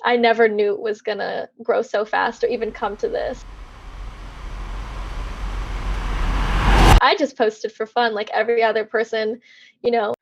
I never knew it was gonna grow so fast or even come to this. I just posted for fun like every other person, you know.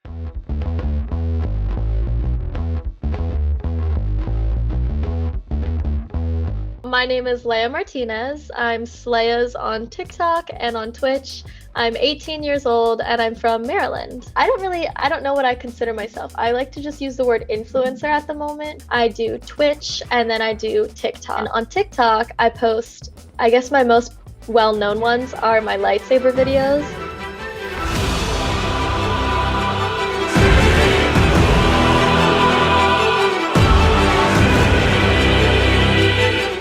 My name is Lea Martinez. I'm Slayeas on TikTok and on Twitch. I'm 18 years old and I'm from Maryland. I don't know what I consider myself. I like to just use the word influencer at the moment. I do Twitch and then I do TikTok. And on TikTok, I post, I guess my most well-known ones are my lightsaber videos.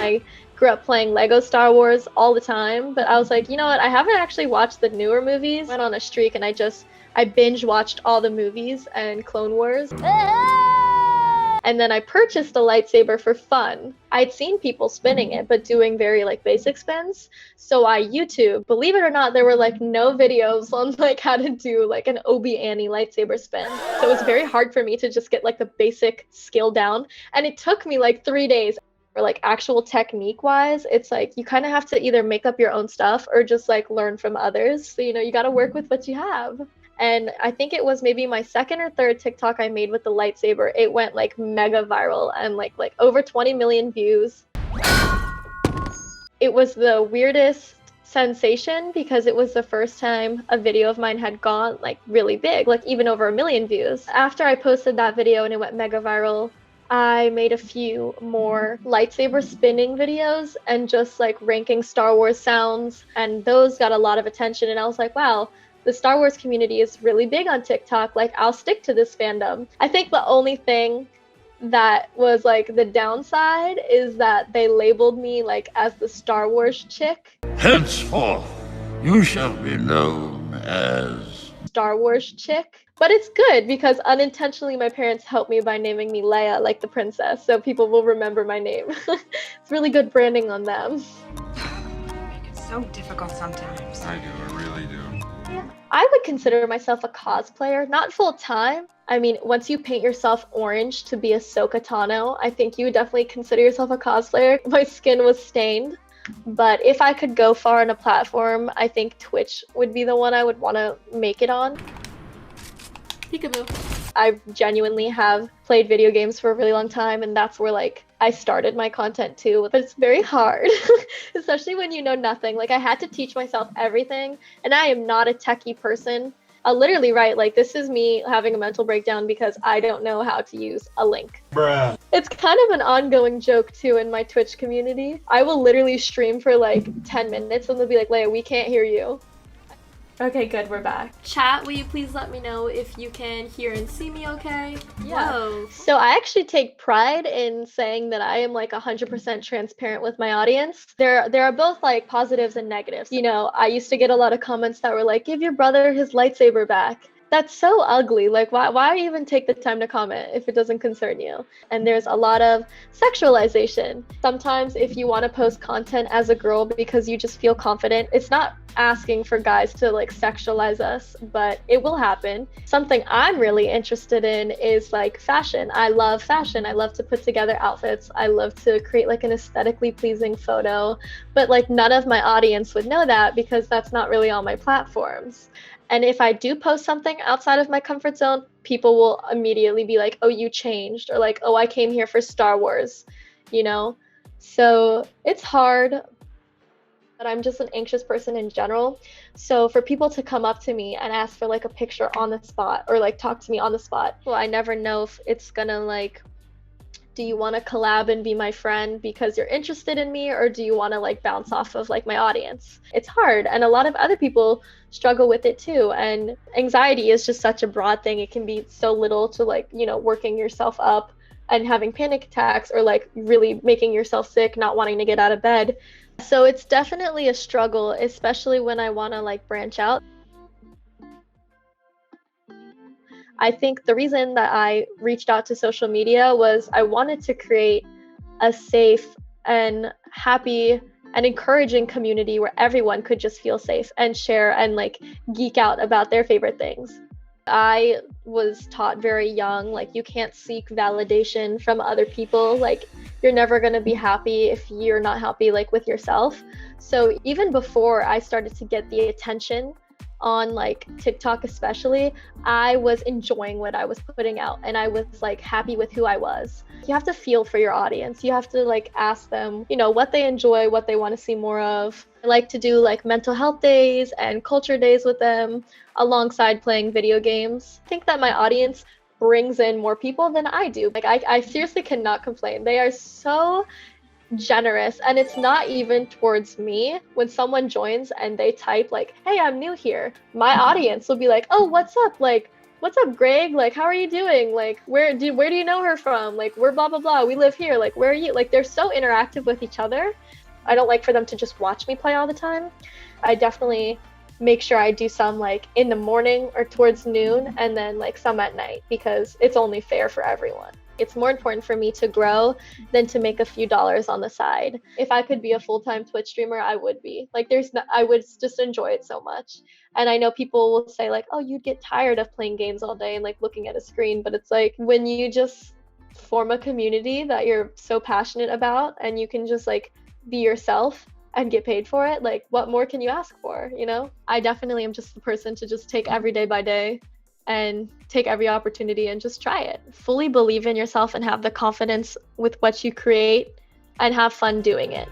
I grew up playing Lego Star Wars all the time, but I was like, you know what? I haven't actually watched the newer movies. Went on a streak and I binge watched all the movies and Clone Wars. And then I purchased a lightsaber for fun. I'd seen people spinning it, but doing very like basic spins. So I YouTube. Believe it or not, there were like no videos on like how to do like an Obi-Annie lightsaber spin. So it was very hard for me to just get like the basic skill down. And it took me like 3 days. Or like actual technique wise, it's like you kind of have to either make up your own stuff or just like learn from others. So, you got to work with what you have. And I think it was maybe my second or third TikTok I made with the lightsaber. It went like mega viral and like over 20 million views. It was the weirdest sensation because it was the first time a video of mine had gone like really big, like even over 1 million views. After I posted that video and it went mega viral, I made a few more lightsaber spinning videos and just like ranking Star Wars sounds, and those got a lot of attention. And I was like, wow, the Star Wars community is really big on TikTok. Like, I'll stick to this fandom. I think the only thing that was like the downside is that they labeled me like as the Star Wars chick. Henceforth, you shall be known as Star Wars chick. But it's good because unintentionally my parents helped me by naming me Leia, like the princess, so people will remember my name. It's really good branding on them. Make it so difficult sometimes. I do, I really do. I would consider myself a cosplayer, not full time. I mean, once you paint yourself orange to be Ahsoka Tano, I think you would definitely consider yourself a cosplayer. My skin was stained. But if I could go far on a platform, I think Twitch would be the one I would want to make it on. Peekaboo. I genuinely have played video games for a really long time, and that's where like I started my content too. But it's very hard, especially when you know nothing. Like I had to teach myself everything, and I am not a techie person. I'll literally write like, this is me having a mental breakdown because I don't know how to use a link. Bruh. It's kind of an ongoing joke too in my Twitch community. I will literally stream for like 10 minutes and they'll be like, Leia, we can't hear you. Okay, good, we're back. Chat, will you please let me know if you can hear and see me okay? Yeah. Whoa. So I actually take pride in saying that I am like 100% transparent with my audience. There are both like positives and negatives. I used to get a lot of comments that were like, give your brother his lightsaber back. That's so ugly. Like, why even take the time to comment if it doesn't concern you? And there's a lot of sexualization. Sometimes if you want to post content as a girl because you just feel confident, it's not asking for guys to like sexualize us, but it will happen. Something I'm really interested in is like fashion. I love fashion. I love to put together outfits. I love to create like an aesthetically pleasing photo, but like none of my audience would know that because that's not really on my platforms. And if I do post something outside of my comfort zone, people will immediately be like, oh, you changed, or like, oh, I came here for Star Wars, So it's hard, but I'm just an anxious person in general. So for people to come up to me and ask for like a picture on the spot or like talk to me on the spot, well, I never know if it's gonna like, do you want to collab and be my friend because you're interested in me, or do you want to like bounce off of like my audience? It's hard, and a lot of other people struggle with it too. And anxiety is just such a broad thing. It can be so little to like, working yourself up and having panic attacks, or like really making yourself sick, not wanting to get out of bed. So it's definitely a struggle, especially when I want to like branch out. I think the reason that I reached out to social media was I wanted to create a safe and happy and encouraging community where everyone could just feel safe and share and like geek out about their favorite things. I was taught very young, like, you can't seek validation from other people. Like, you're never going to be happy if you're not happy, like, with yourself. So even before I started to get the attention on like TikTok especially, I was enjoying what I was putting out and I was like happy with who I was. You have to feel for your audience. You have to like ask them, you know, what they enjoy, what they want to see more of. I like to do like mental health days and culture days with them alongside playing video games. I think that my audience brings in more people than I do. Like I seriously cannot complain. They are so generous, and it's not even towards me. When someone joins and they type like, hey, I'm new here, my audience will be like, oh, what's up, like, what's up, Greg, like, how are you doing, like, where do you know her from, like, we're blah blah blah, we live here, like, where are you, like, they're so interactive with each other. I don't like for them to just watch me play all the time. I definitely make sure I do some like in the morning or towards noon, and then like some at night, because it's only fair for everyone. It's more important for me to grow than to make a few dollars on the side. If I could be a full-time Twitch streamer, I would be. Like, I would just enjoy it so much. And I know people will say like, oh, you'd get tired of playing games all day and like looking at a screen. But it's like when you just form a community that you're so passionate about and you can just like be yourself and get paid for it, like what more can you ask for, you know? I definitely am just the person to just take every day by day and take every opportunity and just try it. Fully believe in yourself and have the confidence with what you create and have fun doing it.